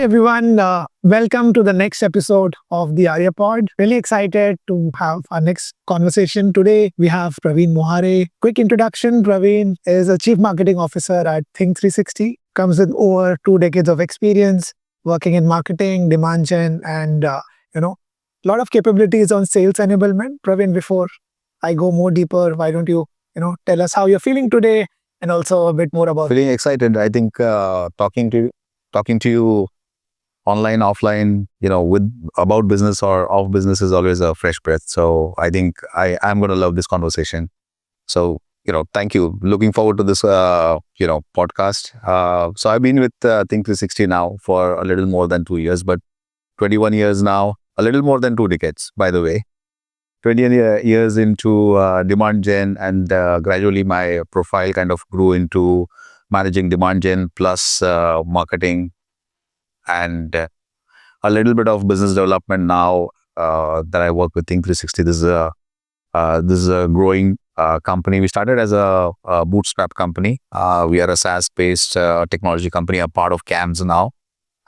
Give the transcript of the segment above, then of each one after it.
everyone. Welcome to the next episode of the TheAryaPod. Really excited to have our next conversation. Today, we have Pravin Mohare. Quick introduction. Pravin is a Chief Marketing Officer at Think 360. Comes with over 2 decades of experience working in marketing, demand gen, and, a lot of capabilities on sales enablement. Pravin, before I go more deeper, why don't tell us how you're feeling today and also a bit more about Feeling excited. I think talking to you online, offline, with about business or off business is always a fresh breath. So I think I'm going to love this conversation. So thank you. Looking forward to this podcast. So I've been with Think 360 now for a little more than 2 years, but 21 years now, a little more than 2 decades, by the way. 20 years into demand gen, and gradually my profile kind of grew into managing demand gen plus marketing and a little bit of business development now that I work with Think 360. This is a growing company. We started as a bootstrap company. We are a SaaS-based technology company, a part of CAMS now.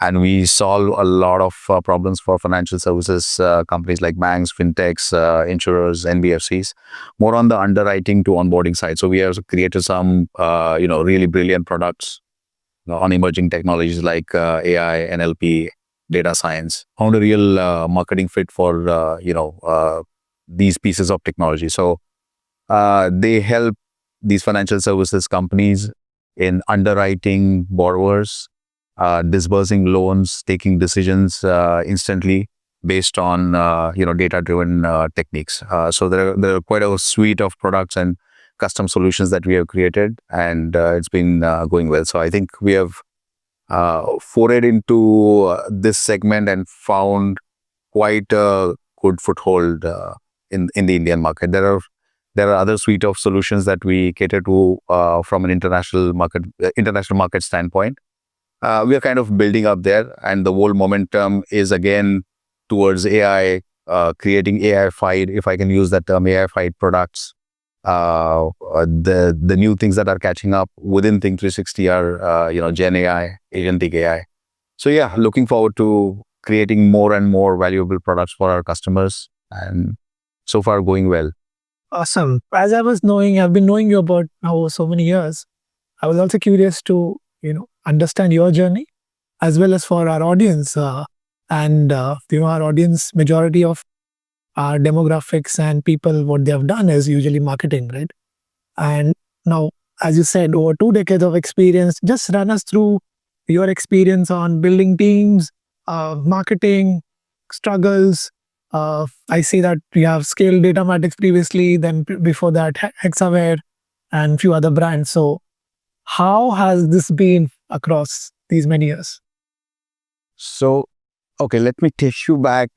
And we solve a lot of problems for financial services companies like banks, fintechs, insurers, NBFCs, more on the underwriting to onboarding side. So we have created some, really brilliant products on emerging technologies like AI, NLP, data science, found a real marketing fit for, these pieces of technology. So they help these financial services companies in underwriting borrowers, disbursing loans, taking decisions instantly based on data-driven techniques. So there are quite a suite of products and custom solutions that we have created, and it's been going well. So I think we have forayed into this segment and found quite a good foothold in the Indian market. There are other suite of solutions that we cater to from an international market standpoint. We are kind of building up there, and the whole momentum is again towards AI, creating AI-fied, if I can use that term, AI-fied products. The new things that are catching up within Think 360 are Gen AI, agentic AI. So yeah, looking forward to creating more and more valuable products for our customers, and so far going well. Awesome. As I've been knowing you about now so many years. I was also curious to understand your journey as well as for our audience. Our audience, majority of our demographics and people, what they have done is usually marketing, right? And now, as you said, over 2 decades of experience, just run us through your experience on building teams, marketing, struggles. I see that you have scaled Datamatics previously, then before that, Hexaware and few other brands. So how has this been across these many years? So, okay, let me take you back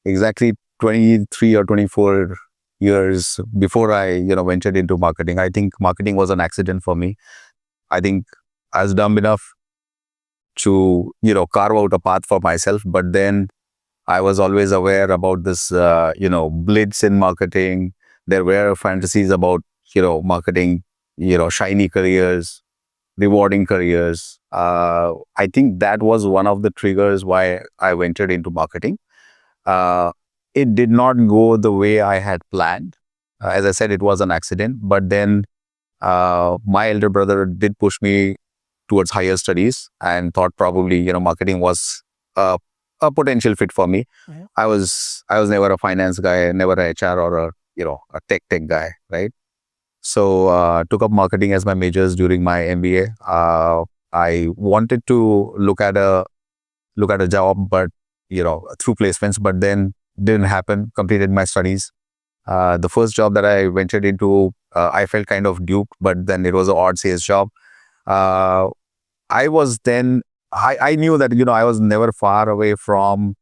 exactly 23 or 24 years before I, ventured into marketing. I think marketing was an accident for me. I think I was dumb enough to, carve out a path for myself, but then I was always aware about this, blitz in marketing. There were fantasies about, marketing, shiny careers, rewarding careers. I think that was one of the triggers why I ventured into marketing. It did not go the way I had planned. As I said, it was an accident. But then my elder brother did push me towards higher studies and thought probably, marketing was a potential fit for me. Yeah. I was never a finance guy, never a HR or a tech guy, right? So took up marketing as my majors during my MBA. I wanted to look at a job, but through placements, but then didn't happen. Completed my studies. The first job that I ventured into, I felt kind of duped, but then it was an odd sales job. I knew that I was never far away from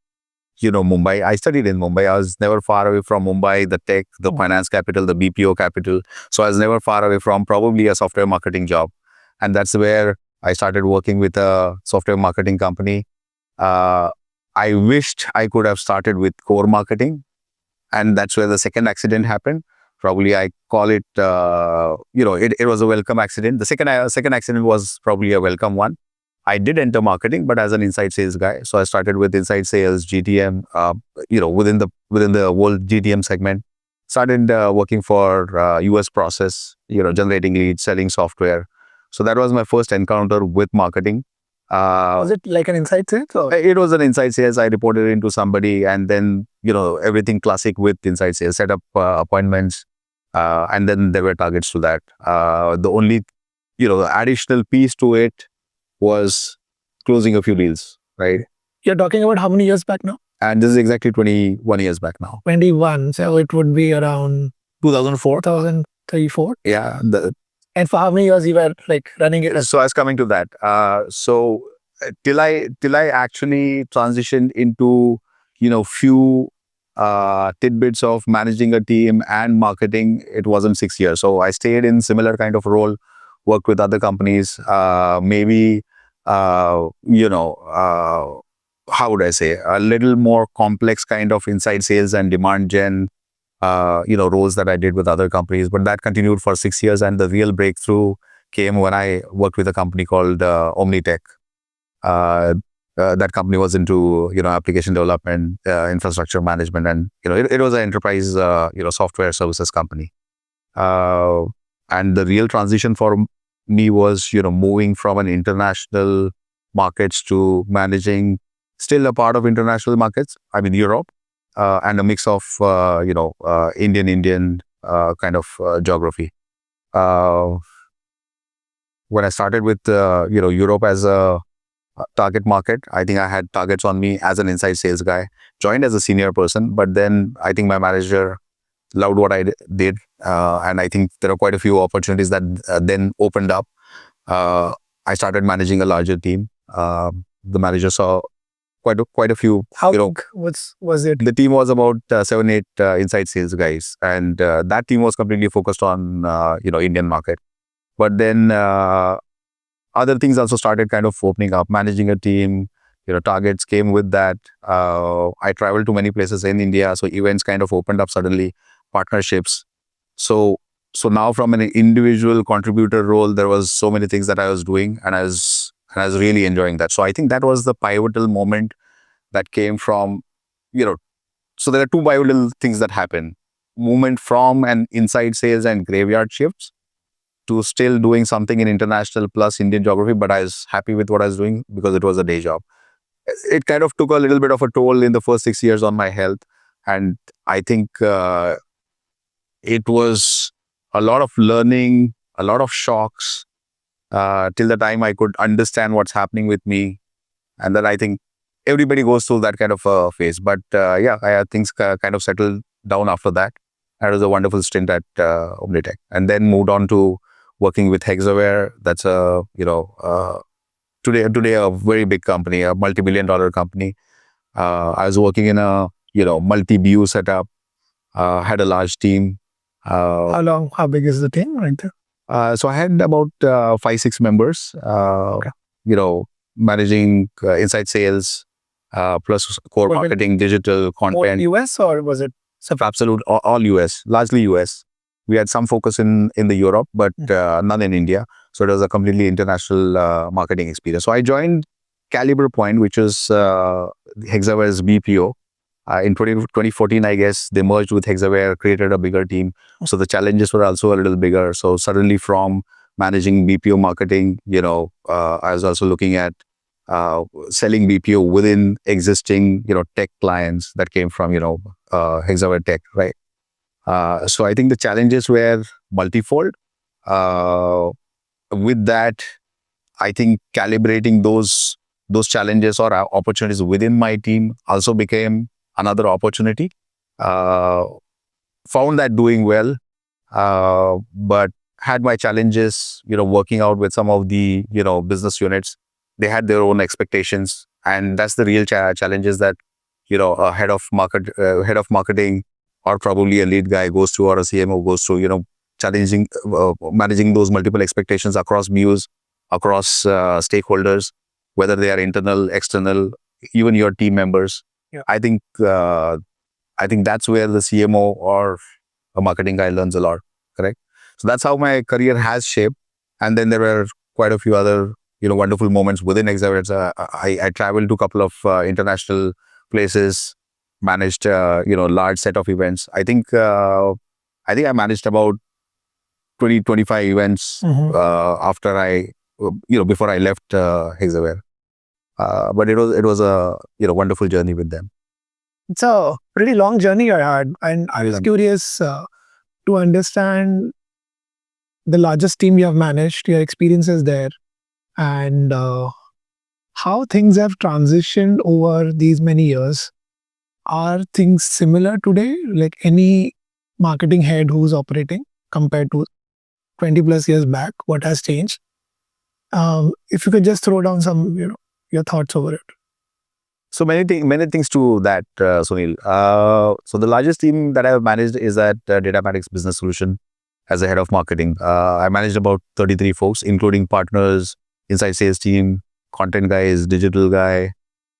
Mumbai. I studied in Mumbai. I was never far away from Mumbai, the tech, the finance capital, the BPO capital. So I was never far away from probably a software marketing job. And that's where I started working with a software marketing company. I wished I could have started with core marketing. And that's where the second accident happened. Probably I call it, it was a welcome accident. The second accident was probably a welcome one. I did enter marketing, but as an inside sales guy. So I started with inside sales, GTM, within the whole GTM segment. Started working for US process, generating leads, selling software. So that was my first encounter with marketing. Was it like an inside sales? Or? It was an inside sales. I reported into somebody, and then everything classic with inside sales, set up appointments, and then there were targets to that. The only additional piece to it was closing a few deals, right? You're talking about how many years back now? And this is exactly 21 years back now. 21. So it would be around 2004. 2034. Yeah. And for how many years you were like running it? So I was coming to that. Till I actually transitioned into few tidbits of managing a team and marketing, it wasn't 6 years. So I stayed in similar kind of role, worked with other companies, maybe how would I say, a little more complex kind of inside sales and demand gen roles that I did with other companies, but that continued for 6 years. And the real breakthrough came when I worked with a company called Omnitech. That company was into application development, infrastructure management, and it was an enterprise software services company. And the real transition for me was moving from an international markets to managing still a part of international markets. I mean Europe, and a mix of Indian kind of geography. When I started with Europe as a target market, I think I had targets on me as an inside sales guy. Joined as a senior person, but then I think my manager loved what I did, and I think there are quite a few opportunities that then opened up. I started managing a larger team. The manager saw quite a few. How big was it? The team was about 7-8 inside sales guys, and that team was completely focused on Indian market. But then other things also started kind of opening up. Managing a team, targets came with that. I traveled to many places in India, so events kind of opened up suddenly, partnerships. So now from an individual contributor role, there was so many things that I was doing, and I was really enjoying that. So I think that was the pivotal moment that came from, so there are two pivotal things that happen. Movement from an inside sales and graveyard shifts to still doing something in international plus Indian geography, but I was happy with what I was doing because it was a day job. It kind of took a little bit of a toll in the first 6 years on my health. And I think it was a lot of learning, a lot of shocks, till the time I could understand what's happening with me. And then I think everybody goes through that kind of phase. But things kind of settled down after that. That was a wonderful stint at Omnitech. And then moved on to working with Hexaware. That's today a very big company, a multi-billion-dollar company. I was working in a multi-BU setup. Had a large team. How big is the team right there? So I had about 5-6 members. Okay. Managing inside sales, plus core marketing, digital content. More US or was it? Absolute, all US, largely US. We had some focus in the Europe, but none in India. So it was a completely international marketing experience. So I joined Caliber Point, which is Hexaware's BPO. In 2014, I guess, they merged with Hexaware, created a bigger team. So the challenges were also a little bigger. So suddenly from managing BPO marketing, I was also looking at selling BPO within existing, tech clients that came from, Hexaware Tech, right? So I think the challenges were multifold. With that, I think calibrating those challenges or opportunities within my team also became another opportunity. Found that doing well, but had my challenges, working out with some of the, business units. They had their own expectations, and that's the real challenges that, a head of marketing, or probably a lead guy goes through, or a CMO goes through, managing those multiple expectations across views, across stakeholders, whether they are internal, external, even your team members. Yeah. I think that's where the CMO or a marketing guy learns a lot, correct? So that's how my career has shaped. And then there were quite a few other wonderful moments within Hexaware. I traveled to a couple of international places, managed large set of events. I think I managed about 20-25 events after before I left Hexaware. But it was a wonderful journey with them. It's a pretty long journey I had, and I was curious to understand the largest team you have managed, your experiences there, and how things have transitioned over these many years. Are things similar today? Like any marketing head who's operating compared to 20 plus years back, what has changed? If you could just throw down some, your thoughts over it. So many things to that, Sunil. So the largest team that I have managed is at Datamatics Business Solution as a head of marketing. I managed about 33 folks, including partners, inside sales team, content guys, digital guy.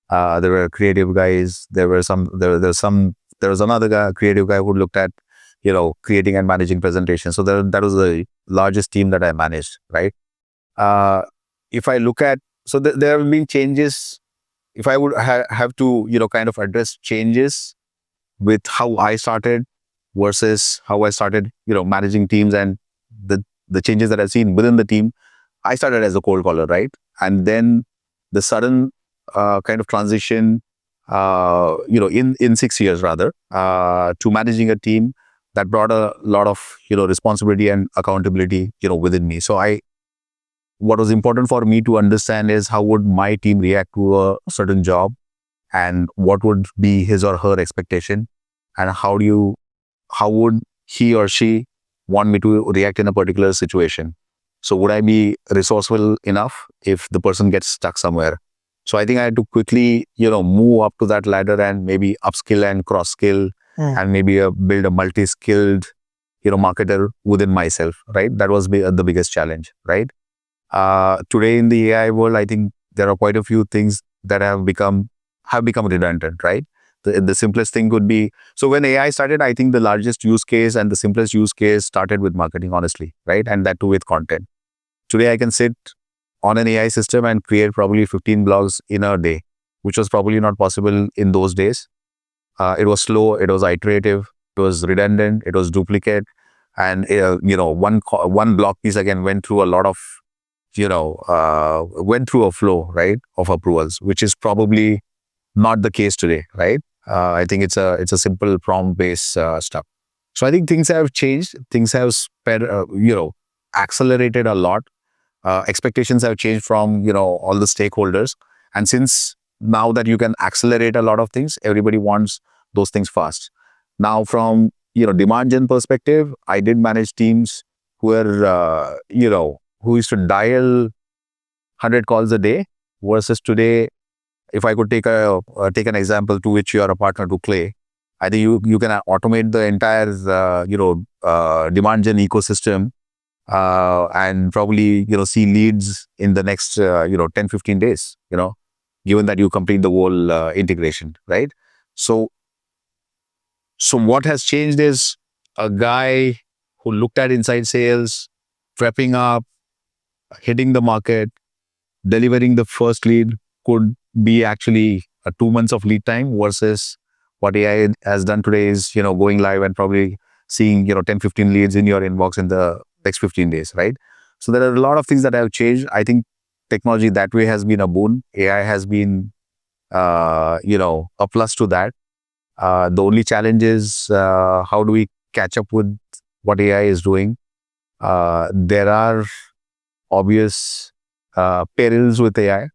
There were creative guys. There was another guy, creative guy, who looked at creating and managing presentations. So that was the largest team that I managed, right? Uh, if I look at, so there have been changes. If I would have to kind of address changes with how I started versus how I started managing teams, and the changes that I've seen within the team. I started as a cold caller, right? And then the sudden kind of transition, in 6 years rather, to managing a team that brought a lot of responsibility and accountability within me. So what was important for me to understand is how would my team react to a certain job, and what would be his or her expectation, and how would he or she want me to react in a particular situation. So would I be resourceful enough if the person gets stuck somewhere? So I think I had to quickly move up to that ladder and maybe upskill and cross skill, and maybe build a multi-skilled marketer within myself, right? That was the biggest challenge, right? Today in the AI world, I think there are quite a few things that have become redundant, right? The simplest thing could be, so when AI started, I think the largest use case and the simplest use case started with marketing, honestly, right? And that too with content. Today, I can sit on an AI system and create probably 15 blogs in a day, which was probably not possible in those days. It was slow, it was iterative, it was redundant, it was duplicate. And, one blog piece again went through a lot of, went through a flow, right, of approvals, which is probably not the case today, right? I think it's a simple prompt-based stuff. So I think things have changed. Things have accelerated a lot. Expectations have changed from all the stakeholders. And since now that you can accelerate a lot of things, everybody wants those things fast. Now, from demand gen perspective, I did manage teams who were who used to dial 100 calls a day, versus today, if I could take an example to which you are a partner to Clay, I think you can automate the entire demand gen ecosystem, and probably see leads in the next 10-15 days, given that you complete the whole integration, right? So what has changed is a guy who looked at inside sales, prepping up, hitting the market, delivering the first lead could be actually a 2 months of lead time, versus what AI has done today is, going live and probably seeing, 10-15 leads in your inbox in the next 15 days, right? So there are a lot of things that have changed. I think technology that way has been a boon. AI has been, a plus to that. The only challenge is, how do we catch up with what AI is doing? There are obvious perils with AI,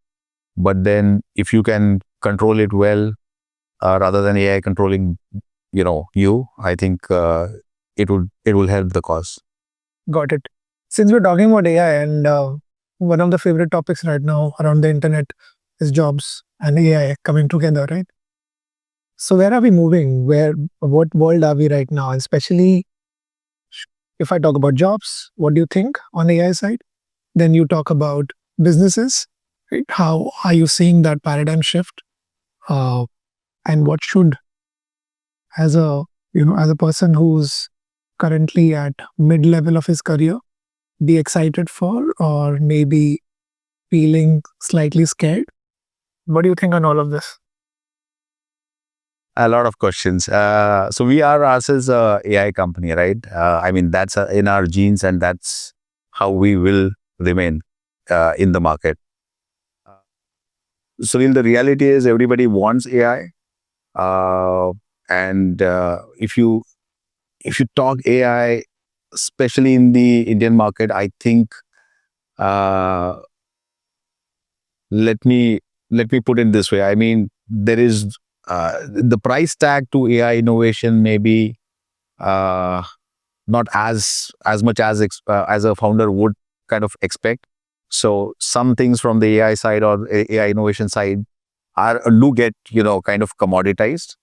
but then if you can control it well, rather than AI controlling, you, I think it will help the cause. Got it. Since we're talking about AI, and one of the favorite topics right now around the internet is jobs and AI coming together, right? So where are we moving? What world are we right now? Especially if I talk about jobs, what do you think on AI side? Then you talk about businesses, right? How are you seeing that paradigm shift? And what should, as a person who's currently at mid level of his career, be excited for, or maybe feeling slightly scared. What do you think on all of this? A lot of questions. So we are ourselves a AI company, right? I mean, that's in our genes, and that's how we will remain in the market. So the reality is everybody wants AI, and if you talk AI, especially in the Indian market, I think uh, let me let me put it this way. I mean, there is the price tag to AI innovation may be uh, not as much as a founder would kind of expect. So some things from the AI side or AI innovation side are do get kind of commoditized.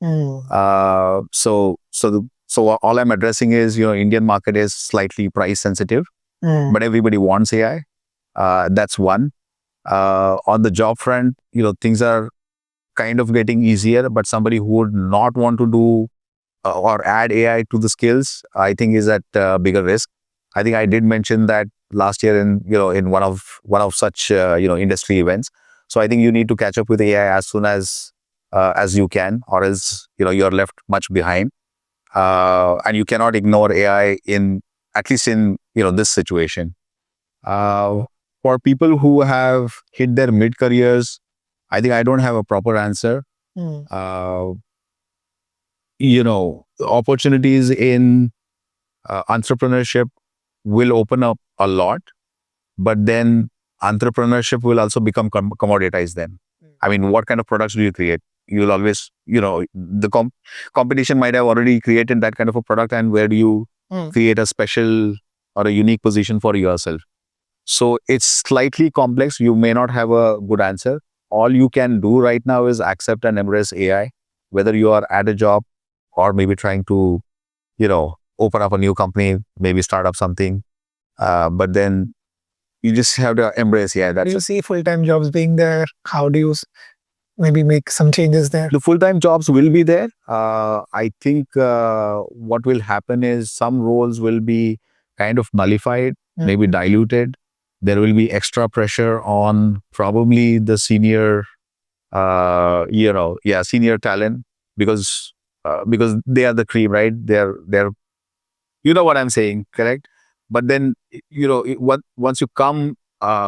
So all I'm addressing is Indian market is slightly price sensitive, but everybody wants AI. That's one. On the job front, things are kind of getting easier, but somebody who would not want to do or add AI to the skills, I think is at bigger risk. I think I did mention that last year in one of such industry events. So I think you need to catch up with AI as you can, or else you're left much behind. And you cannot ignore AI in at least in this situation. Uh, for people who have hit their mid careers, I think I don't have a proper answer. Uh, Opportunities in entrepreneurship will open up a lot, but then entrepreneurship will also become commoditized then. I mean, what kind of products do you create? You'll always, the competition might have already created that kind of a product, and where do you create a special or a unique position for yourself? So it's slightly complex. You may not have a good answer. All you can do right now is accept and embrace AI, whether you are at a job or maybe trying to, open up a new company, maybe start up something. But then you just have to embrace AI. Do you see full-time jobs being there? How do you maybe make some changes there? The full-time jobs will be there. I think what will happen is some roles will be kind of nullified, maybe diluted. There will be extra pressure on probably the senior, senior talent, because they are the cream, right? They're you know what I'm saying, correct? But then once you come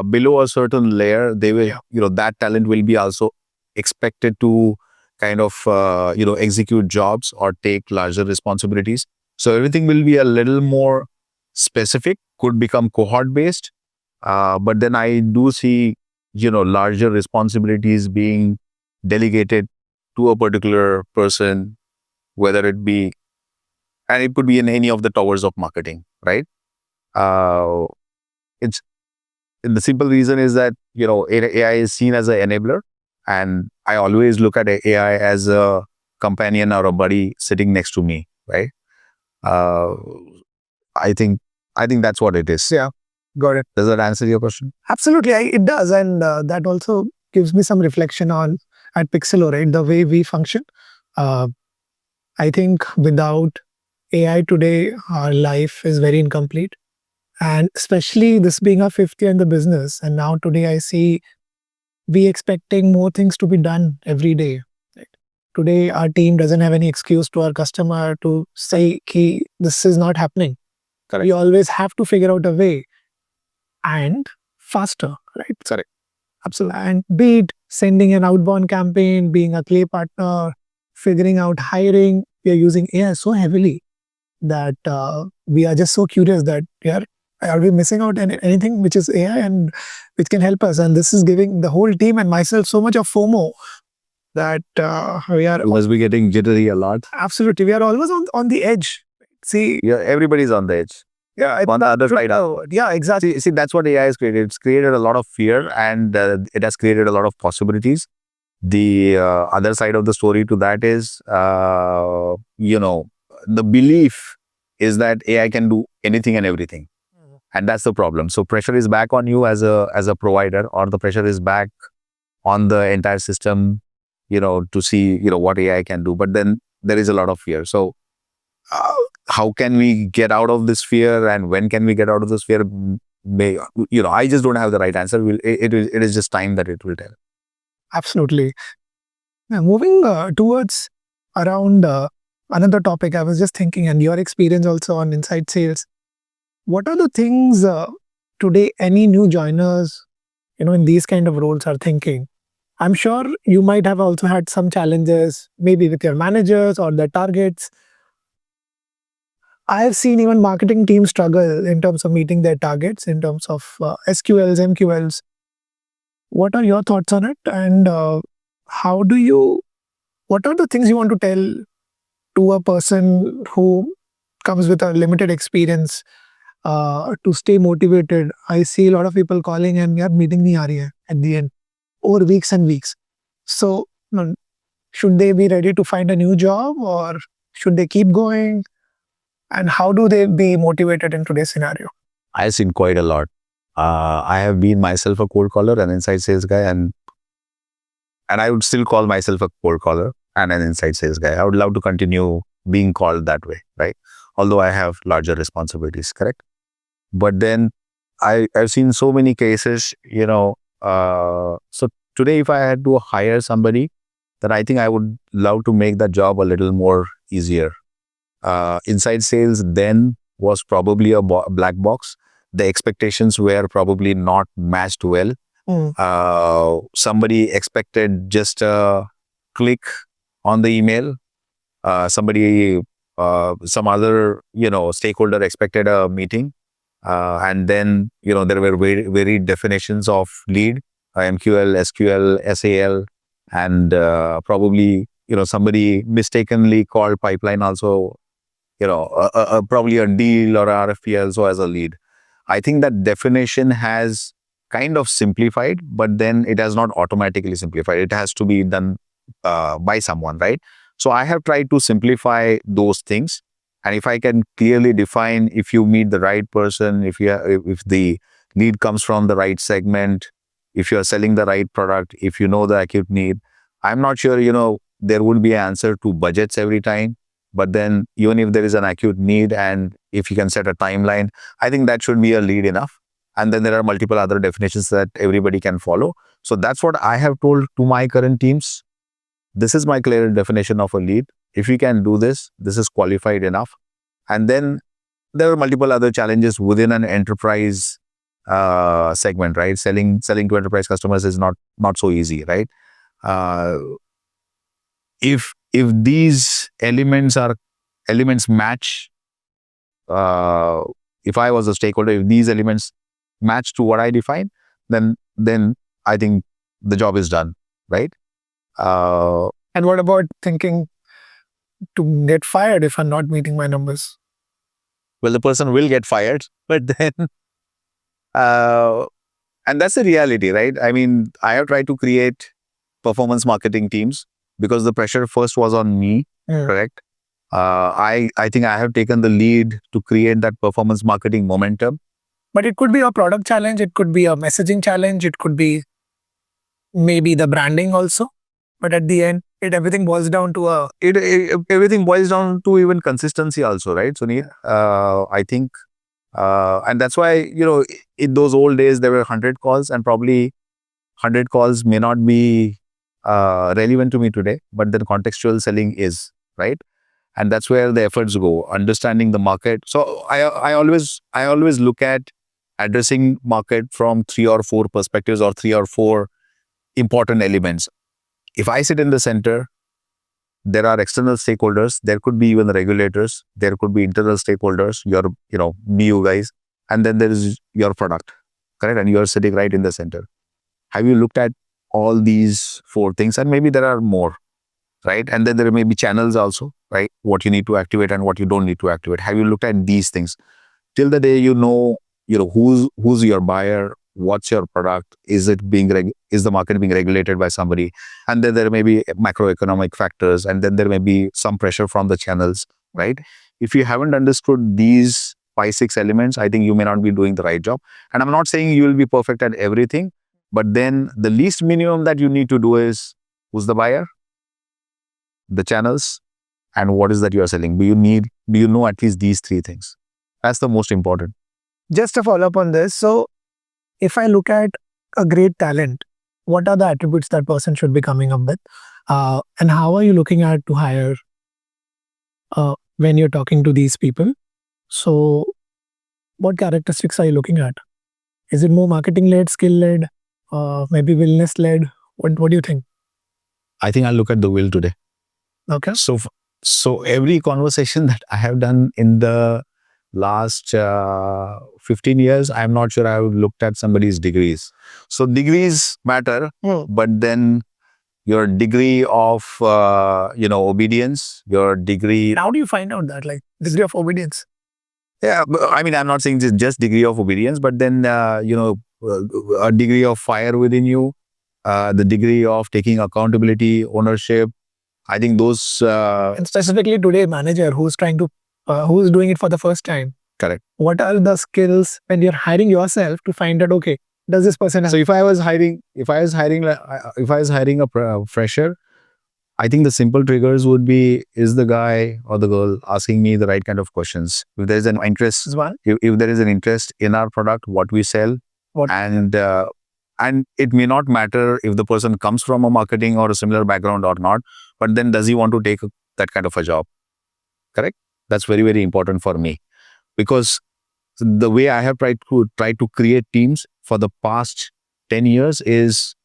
below a certain layer, they will that talent will be also expected to kind of execute jobs or take larger responsibilities. So everything will be a little more specific, could become cohort based. But then I do see larger responsibilities being delegated to a particular person, whether it be, and it could be in any of the towers of marketing, right? Uh, it's the simple reason is that AI is seen as an enabler, and I always look at AI as a companion or a buddy sitting next to me, right? Uh, I think that's what it is. Yeah, got it. Does that answer your question? Absolutely, it does, and that also gives me some reflection on at Pixelo, right? The way we function. I think without AI today, our life is very incomplete. And especially this being our fifth year in the business. And now today I see we expecting more things to be done every day. Right? Today, our team doesn't have any excuse to our customer to say, "Ki, this is not happening." Correct. We always have to figure out a way and faster, right? Correct. Absolutely. And be it sending an outbound campaign, being a clay partner, figuring out hiring, we are using AI so heavily that we are just so curious that are we missing out anything which is AI and which can help us? And this is giving the whole team and myself so much of FOMO that we are. You must be getting jittery a lot. Absolutely, we are always on the edge. See, Yeah, everybody's on the edge. yeah, On the other side. yeah, exactly. See, that's what AI has created. It's created a lot of fear, and it has created a lot of possibilities. The other side of the story to that is, the belief is that AI can do anything and everything, and that's the problem. So pressure is back on you as a provider, or the pressure is back on the entire system, to see what AI can do. But then there is a lot of fear. So how can we get out of this fear, and when can we get out of this fear? I just don't have the right answer. It is just time that it will tell. Absolutely. Now, moving towards around another topic, I was just thinking, and your experience also on inside sales. What are the things today any new joiners, in these kind of roles are thinking? I'm sure you might have also had some challenges, maybe with your managers or their targets. I have seen even marketing teams struggle in terms of meeting their targets, in terms of SQLs, MQLs. What are your thoughts on it? And how do you, what are the things you want to tell to a person who comes with a limited experience to stay motivated? I see a lot of people calling and we are meeting the RA at the end over weeks and weeks. So, should they be ready to find a new job or should they keep going? And how do they be motivated in today's scenario? I've seen quite a lot. I have been myself a cold caller, an inside sales guy, and I would still call myself a cold caller and an inside sales guy. I would love to continue being called that way, right? Although I have larger responsibilities, correct? But then I've seen so many cases, so today if I had to hire somebody, then I think I would love to make that job a little more easier. Inside sales then was probably a black box. The expectations were probably not matched well. Somebody expected just a click on the email. Some other, stakeholder expected a meeting. And then, there were very definitions of lead, MQL, SQL, SAL, and probably, somebody mistakenly called pipeline also, probably a deal or RFP also as a lead. I think that definition has kind of simplified, but then it has not automatically simplified. It has to be done by someone, right? So I have tried to simplify those things. And if I can clearly define if you meet the right person, if the need comes from the right segment, if you're selling the right product, if you know the acute need, I'm not sure, there would be an answer to budgets every time. But then even if there is an acute need and if you can set a timeline, I think that should be a lead enough. And then there are multiple other definitions that everybody can follow. So that's what I have told to my current teams. This is my clear definition of a lead. If you can do this, this is qualified enough. And then there are multiple other challenges within an enterprise segment, right? Selling to enterprise customers is not so easy, right? If these elements match, if I was a stakeholder, if these elements match to what I define, then I think the job is done, right? And what about thinking to get fired if I'm not meeting my numbers? Well, the person will get fired, but then, and that's the reality, right? I mean, I have tried to create performance marketing teams because the pressure first was on me, correct? I think I have taken the lead to create that performance marketing momentum. But it could be a product challenge, it could be a messaging challenge, it could be maybe the branding also. But at the end, everything boils down to everything boils down to even consistency also, right, Sunil? I think, and that's why, in those old days, there were 100 calls and probably 100 calls may not be relevant to me today, but then contextual selling is, right? And that's where the efforts go, understanding the market. So I always look at addressing market from 3 or 4 perspectives or 3 or 4 important elements. If I sit in the center, there are external stakeholders, there could be even the regulators, there could be internal stakeholders, you guys, and then there is your product, correct? And you're sitting right in the center. Have you looked at all these 4 things? And maybe there are more, right? And then there may be channels also, right? What you need to activate and what you don't need to activate. Have you looked at these things? Till the day who's your buyer, what's your product, is the market being regulated by somebody? And then there may be macroeconomic factors, and then there may be some pressure from the channels, right? If you haven't understood these 5-6 elements, I think you may not be doing the right job. And I'm not saying you will be perfect at everything, but then the least minimum that you need to do is, who's the buyer, the channels, and what is that you are selling? Do you know at least these 3 things? That's the most important. just a follow up on this. So, if I look at a great talent, what are the attributes that person should be coming up with? And how are you looking at to hire when you're talking to these people? So, what characteristics are you looking at? Is it more marketing led, skill led, maybe wellness led? What do you think? I think I'll look at the will today. Okay. So every conversation that I have done in the last 15 years, I'm not sure I have looked at somebody's degrees. So degrees matter, but then your degree of obedience, your degree. How do you find out that, like, degree of obedience? Yeah, I mean, I'm not saying just degree of obedience, but then a degree of fire within you, the degree of taking accountability, ownership. I think those. And specifically today, manager who's trying to, who's doing it for the first time. Correct. What are the skills when you're hiring yourself to find out? Okay, does this person have? So if I was hiring a fresher, I think the simple triggers would be: is the guy or the girl asking me the right kind of questions? If there is an interest, if there is an interest in our product, what we sell, and it may not matter if the person comes from a marketing or a similar background or not, but then does he want to take that kind of a job? Correct. That's very, very important for me, because the way I have tried to create teams for the past 10 years is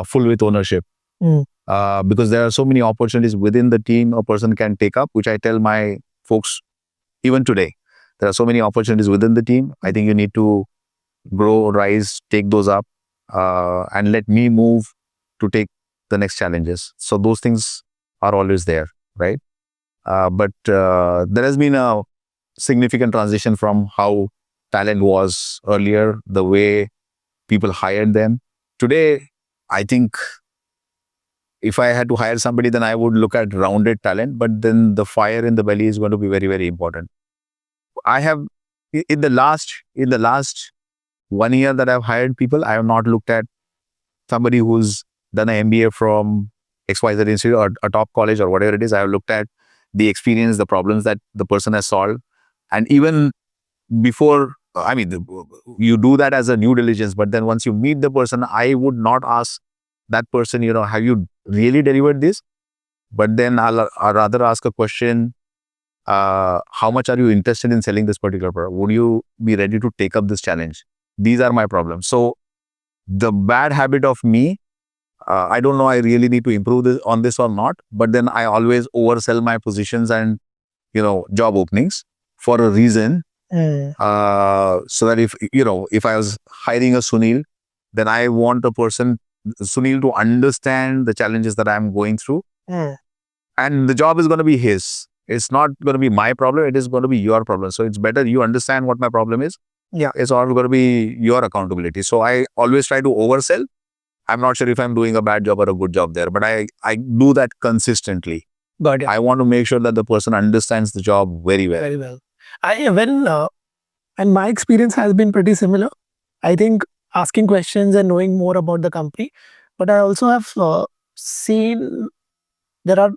full with ownership. Because there are so many opportunities within the team a person can take up, which I tell my folks even today. There are so many opportunities within the team. I think you need to grow, rise, take those up, and let me move to take the next challenges. So those things are always there, right? But there has been a significant transition from how talent was earlier, the way people hired them. Today, I think if I had to hire somebody, then I would look at rounded talent, but then the fire in the belly is going to be very, very important. I have, in the last 1 year that I've hired people, I have not looked at somebody who's done an MBA from XYZ Institute or a top college or whatever it is. I have looked at the experience, the problems that the person has solved. And even before, I mean, you do that as a due diligence, but then once you meet the person, I would not ask that person, have you really delivered this? But then I'll rather ask a question, how much are you interested in selling this particular product? Would you be ready to take up this challenge? These are my problems. So the bad habit of me, I don't know, I really need to improve on this or not, but then I always oversell my positions and, job openings for a reason. So that if I was hiring a Sunil, then I want Sunil to understand the challenges that I'm going through. And the job is going to be his. It's not going to be my problem. It is going to be your problem. So it's better you understand what my problem is. Yeah. It's all going to be your accountability. So I always try to oversell. I'm not sure if I'm doing a bad job or a good job there, but I do that consistently. Got it. I want to make sure that the person understands the job very well. Very well. And my experience has been pretty similar. I think asking questions and knowing more about the company, but I also have seen there are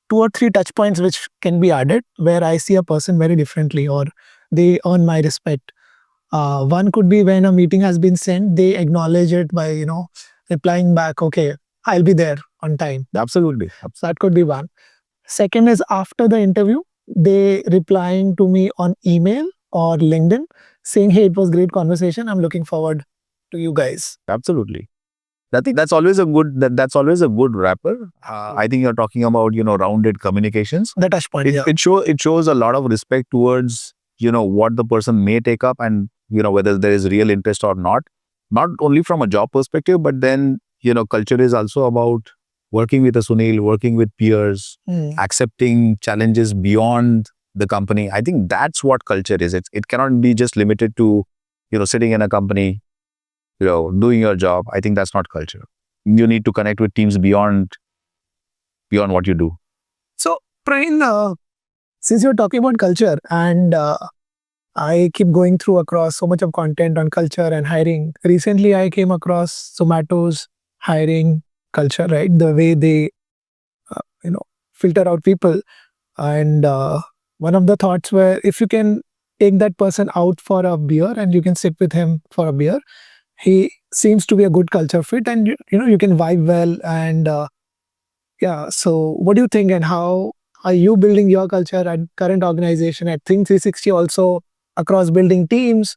2 or 3 touch points which can be added where I see a person very differently or they earn my respect. One could be when a meeting has been sent, they acknowledge it by, replying back, okay, I'll be there on time. Absolutely. So that could be one. Second is after the interview, they replying to me on email or LinkedIn saying, hey, it was great conversation. I'm looking forward to you guys. Absolutely. I think that's always a good wrapper. I think you're talking about, rounded communications. The touch point, it shows a lot of respect towards, what the person may take up and, whether there is real interest or not. Not only from a job perspective, but then, culture is also about working with a Sunil, working with peers, accepting challenges beyond the company. I think that's what culture is. It cannot be just limited to, sitting in a company, doing your job. I think that's not culture. You need to connect with teams beyond what you do. So, Pravin, since you're talking about culture and I keep going through across so much of content on culture and hiring. Recently, I came across Zomato's hiring culture, right? The way they, filter out people. And one of the thoughts were, if you can take that person out for a beer and you can sit with him for a beer. He seems to be a good culture fit, and you can vibe well. And yeah, so what do you think, and how are you building your culture at current organization at Think 360 also across building teams?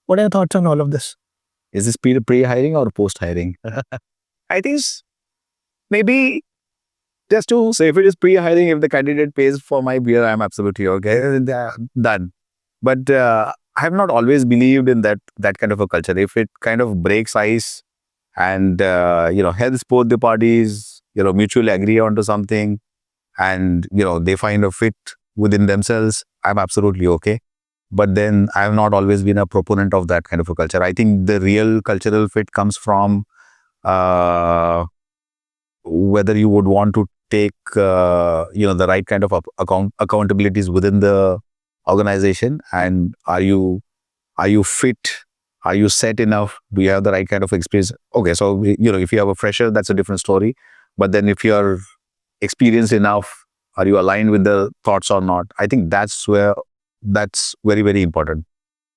What are your thoughts on all of this? Is this pre-hiring or post-hiring? I think maybe just to So if it is pre-hiring, if the candidate pays for my beer, I'm absolutely okay. Done. But I have not always believed in that kind of a culture. If it kind of breaks ice and helps both the parties, mutually agree onto something, and they find a fit within themselves, I'm absolutely okay. But then I have not always been a proponent of that kind of a culture. I think the real cultural fit comes from whether you would want to take the right kind of accountabilities within the organization, and are you fit, are you set enough, do you have the right kind of experience? Okay, so if you have a fresher, that's a different story. But then if you're experienced enough, are you aligned with the thoughts or not? I think that's very, very important,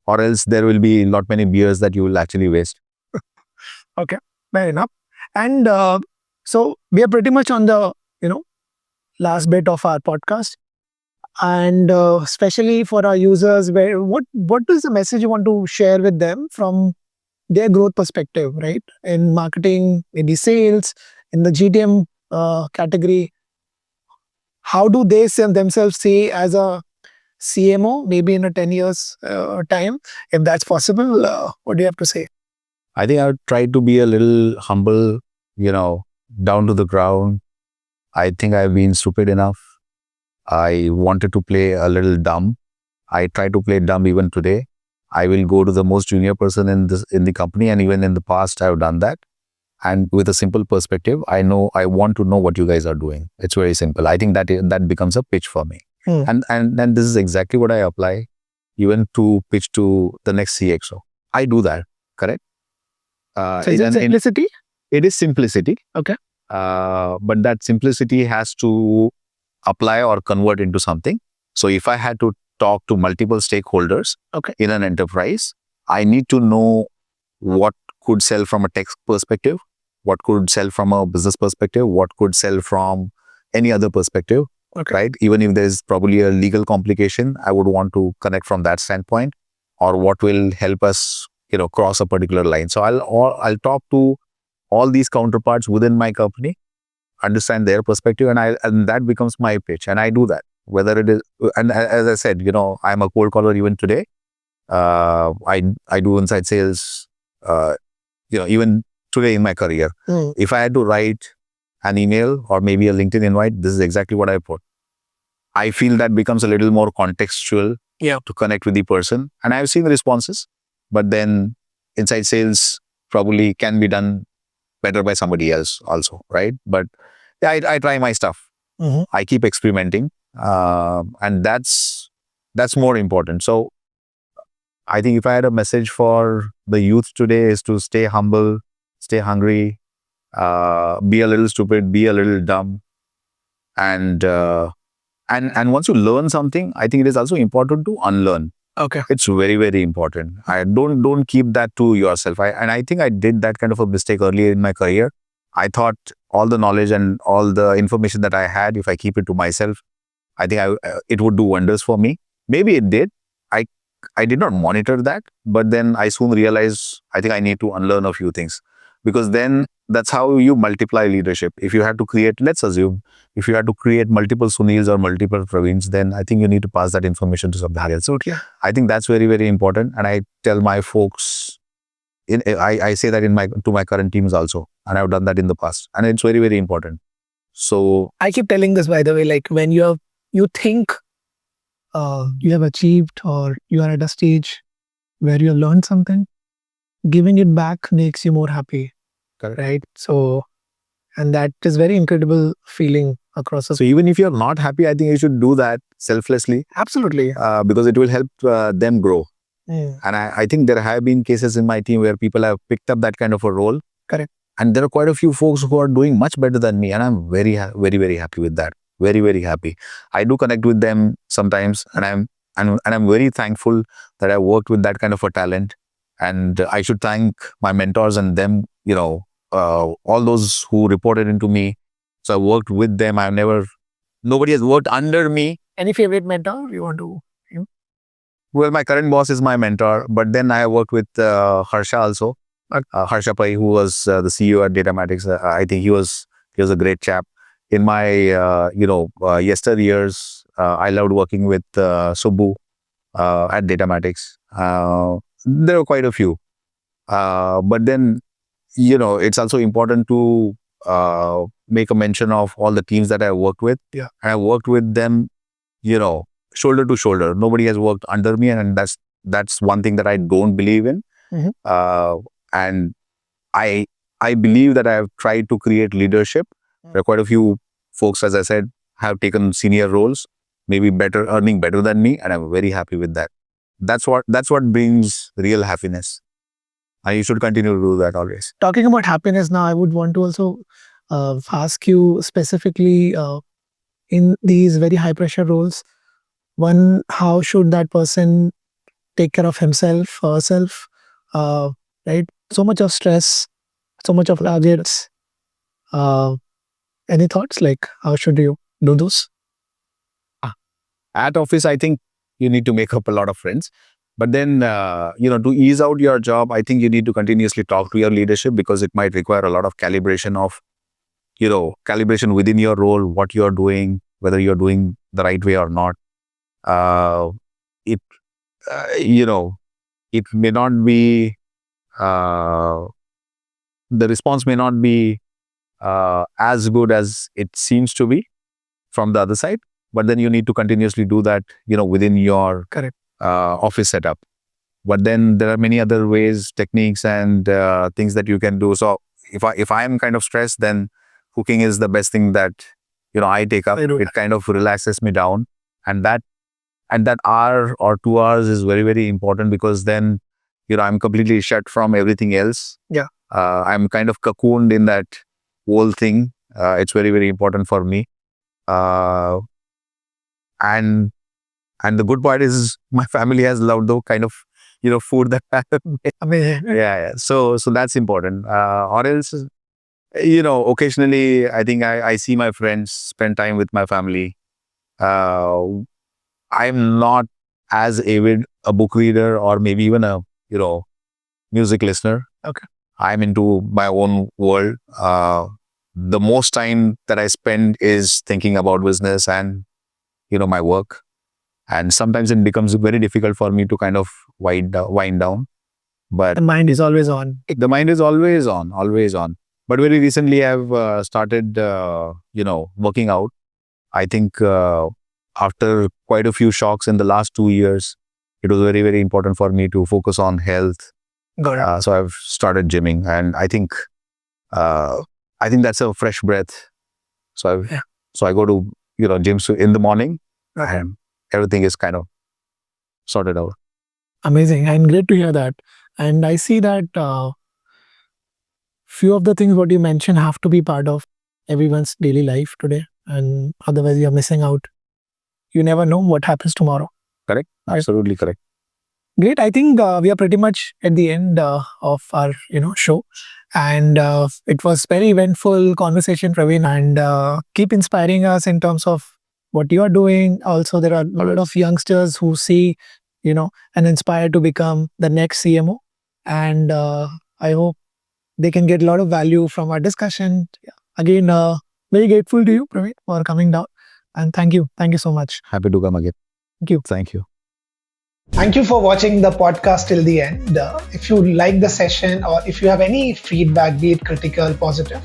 or else there will be not many beers that you will actually waste. okay, fair enough. And so we are pretty much on the last bit of our podcast, and especially for our users, where what is the message you want to share with them from their growth perspective, right? In marketing, maybe sales, in the GTM category, how do they themselves see as a CMO, maybe in a 10 years time, if that's possible? What do you have to say? I think I would try to be a little humble, down to the ground. I think I've been stupid enough. I wanted to play a little dumb. I try to play dumb even today. I will go to the most junior person in the company, and even in the past, I've done that. And with a simple perspective, I want to know what you guys are doing. It's very simple. I think that becomes a pitch for me. And this is exactly what I apply even to pitch to the next CXO. I do that, correct? So is it simplicity? It is simplicity. Okay. But that simplicity has to apply or convert into something. So if I had to talk to multiple stakeholders in an enterprise, I need to know what could sell from a tech perspective, what could sell from a business perspective, what could sell from any other perspective, right? Even if there's probably a legal complication, I would want to connect from that standpoint, or what will help us, cross a particular line. So I'll talk to all these counterparts within my company, understand their perspective, and that becomes my pitch. And I do that, whether it is, and as I said, I'm a cold caller even today. I do inside sales, even today in my career. If I had to write an email or maybe a LinkedIn invite, this is exactly what I put. I feel that becomes a little more contextual to connect with the person. And I've seen the responses, but then inside sales probably can be done better by somebody else also, right? But yeah, I try my stuff. I keep experimenting, and that's more important. So I think if I had a message for the youth today, is to stay humble, stay hungry, be a little stupid, be a little dumb, and once you learn something, I think it is also important to unlearn. Okay. It's very, very important. I don't keep that to yourself. I think I did that kind of a mistake earlier in my career. I thought all the knowledge and all the information that I had, if I keep it to myself, I think it would do wonders for me. Maybe it did. I did not monitor that, but then I soon realized I think I need to unlearn a few things, because then that's how you multiply leadership. If you had to create, let's assume, if you had to create multiple Sunils or multiple Pravins, then I think you need to pass that information to somebody else. So I think that's very, very important. And I tell my folks, I say that to my current teams also, and I've done that in the past, and it's very, very important. So I keep telling this, by the way, like when you think you have achieved, or you are at a stage where you have learned something, giving it back makes you more happy. Correct. Right? So, and that is very incredible feeling across. So even if you're not happy, I think you should do that selflessly. Absolutely. Because it will help them grow. Yeah. And I think there have been cases in my team where people have picked up that kind of a role. Correct. And there are quite a few folks who are doing much better than me. And I'm very, very, very happy with that. Very, very happy. I do connect with them sometimes, and and I'm very thankful that I worked with that kind of a talent. And I should thank my mentors and them, all those who reported into me. So I worked with them. Nobody has worked under me. Any favorite mentor you want to? Well, my current boss is my mentor, but then I worked with Harsha also. Harsha Pai, who was the CEO at Datamatics. I think he was a great chap. In my yesteryears, I loved working with Subbu at Datamatics. There were quite a few, but then it's also important to make a mention of all the teams that I worked with. Yeah, and I worked with them, shoulder to shoulder. Nobody has worked under me, and that's one thing that I don't believe in. And I believe that I have tried to create leadership. There are quite a few folks, as I said, have taken senior roles, maybe earning better than me, and I'm very happy with that. That's what brings real happiness. And you should continue to do that always. Talking about happiness now, I would want to also ask you specifically in these very high pressure roles, one, how should that person take care of himself, herself, right? So much of stress, so much of targets. Any thoughts, like how should you do those? At office, I think you need to make up a lot of friends. But then, to ease out your job, I think you need to continuously talk to your leadership, because it might require a lot of calibration within your role, what you're doing, whether you're doing the right way or not. It may not be, the response may not be as good as it seems to be from the other side. But then you need to continuously do that, within your Correct. Office setup. But then there are many other ways, techniques, and things that you can do. So if I am kind of stressed, then cooking is the best thing that I take up. It kind of relaxes me down, and that hour or 2 hours is very, very important, because then I'm completely shut from everything else. Yeah, I'm kind of cocooned in that whole thing. It's very, very important for me. And the good part is my family has loved the kind of food that I have made. amazing. Yeah. So that's important. Or else, occasionally I think I see my friends, spend time with my family. I'm not as avid a book reader, or maybe even a music listener. Okay. I'm into my own world. The most time that I spend is thinking about business and my work. And sometimes it becomes very difficult for me to kind of wind down. But The mind is always on. the mind is always on, always on. But very recently, I've started, working out. I think after quite a few shocks in the last 2 years, it was very, very important for me to focus on health. Got it. So I've started gymming, and I think that's a fresh breath. So I go to gyms in the morning, and everything is kind of sorted out. Amazing, and great to hear that. And I see that few of the things what you mentioned have to be part of everyone's daily life today, and otherwise you're missing out. You never know what happens tomorrow. Correct? Absolutely correct. Great. I think we are pretty much at the end of our show, and it was very eventful conversation, Pravin, and keep inspiring us in terms of what you are doing. Also, there are a lot of youngsters who see and inspire to become the next CMO, and I hope they can get a lot of value from our discussion. Yeah. Again, very grateful to you, Pravin, for coming down, and thank you so much. Happy to come again. Thank you. Thank you. Thank you for watching the podcast till the end. If you like the session, or if you have any feedback, be it critical, positive,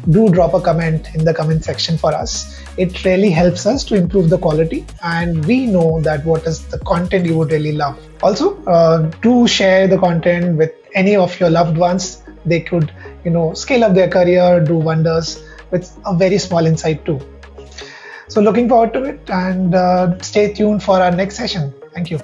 do drop a comment in the comment section for us. It really helps us to improve the quality, and we know that what is the content you would really love. Also, do share the content with any of your loved ones. They could, scale up their career, do wonders with a very small insight too. So looking forward to it, and stay tuned for our next session. Thank you.